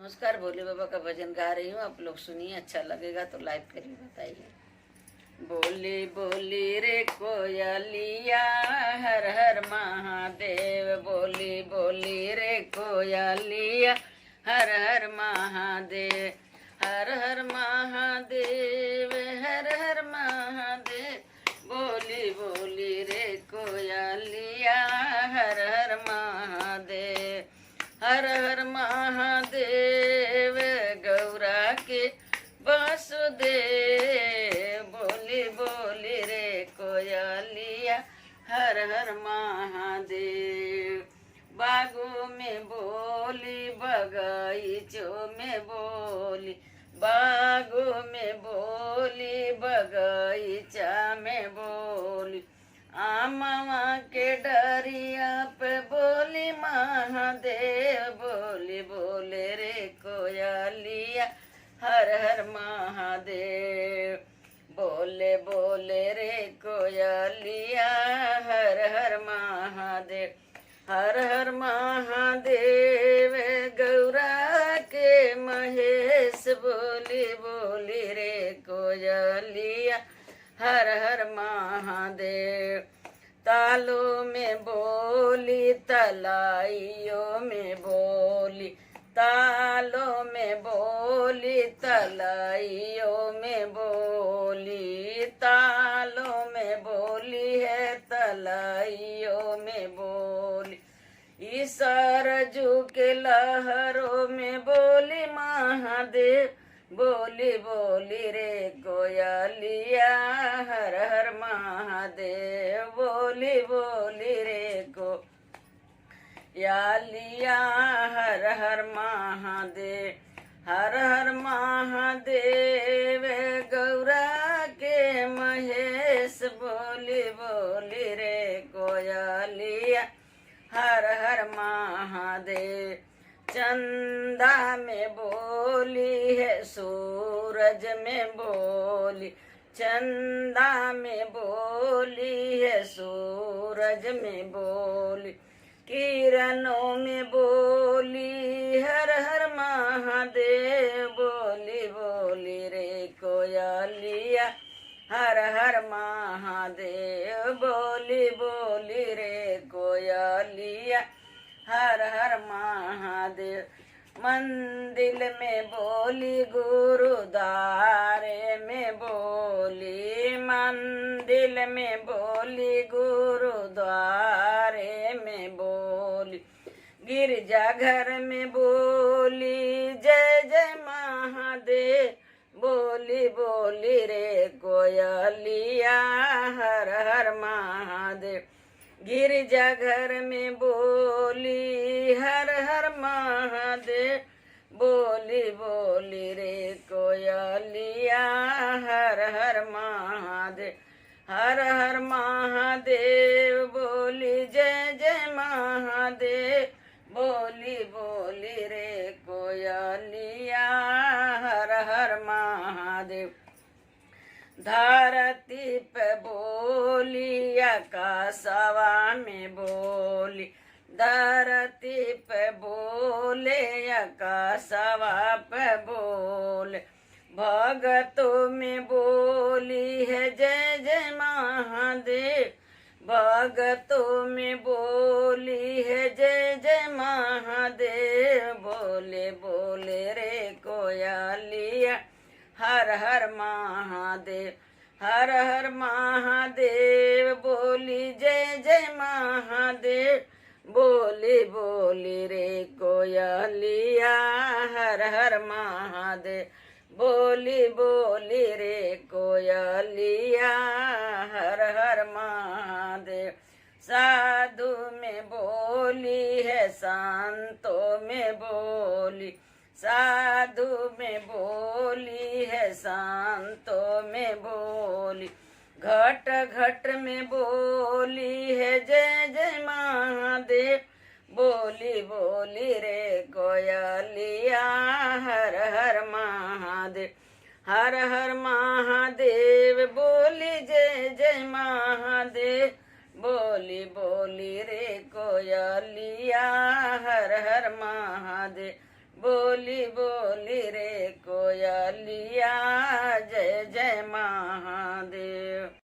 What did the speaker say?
नमस्कार। भोले बाबा का भजन गा रही हूँ, आप लोग सुनिए, अच्छा लगेगा तो लाइक करिए, बताइए। बोली बोली रे कोयलिया, हर हर महादेव। बोली बोली रे कोयलिया, हर हर महादेव। हर हर महादेव, हर हर महादेव। बोली बोली रे कोयलिया, हर हर महादेव। हर हर महादेव, गौरा के वासुदेव। बोली बोली रे कोयलिया, हर हर महादेव। बागों में बोली, बगीचों में बोली, बागों में बोली, बगीचा में बोली। आमवा के डरिया पे बोली महादेव। बोली बोले रे कोयलिया, हर हर महादेव। बोले बोले रे कोयलिया, हर हर महादेव। हर हर महादेव, गौरा के महेश। बोली बोली रे कोयलिया, हर हर महादेव। तालों में बोली, तलाइयों में बोली, तालों में बोली, तलाइयों में बोली। तालों में बोली है, तलाइयों में बोली। इस सरजू के लहरों में बोली महादेव। बोली बोली रे कोयलिया, हर हर महादेव। बोली बोली रे कोयलिया, हर हर महादेव। हर हर महादेव, गौरा के महेश। बोली बोली रे कोयलिया, हर हर महादेव। चंदा में बोली है, सूरज में बोली, चंदा में बोली है, सूरज में बोली। किरणों में बोली, हर हर महादेव। बोली बोली रे कोयलिया, हर हर महादेव। बोली बोली रे कोयलिया, हर हर महादेव। मंदिर में बोली, गुरुद्वारे में बोली, मंदिर में बोली, गुरुद्वारे में बोली। गिरजाघर में बोली, जय जय महादेव। बोली बोली रे कोयलिया, हर हर महादेव। गिरजाघर में बोली, हर हर महादेव। बोली बोली रे कोयलिया, हर हर महादेव। हर हर महादेव, बोली जय जय महादेव। बोली बोली रे कोयलिया, हर हर महादेव। धरती पे बोली, आकाशवा में बोली, धरती पे बोले, आकाशवा पे बोले। भगतों में बोली है, जय जय महादेव। भगतों में बोली है, जय जय महादेव। बोले बोले रे कोयलिया, हर हर महादेव। हर हर महादेव, बोली जय जय महादेव। बोली बोली रे कोयलिया, हर हर महादेव। बोली बोली रे कोयलिया, हर हर महादेव। साधु में बोली है, संतों में बोली, साधु में बोली है, संतों में बोली। घट घट में बोली है, जय जय महादेव। बोली बोली रे कोयलिया, हर हर महादेव। हर हर महादेव, बोली जय जय महादेव। बोली बोली रे कोयलिया, हर हर महादेव। बोली बोली रे कोयलिया जय जय महादेव।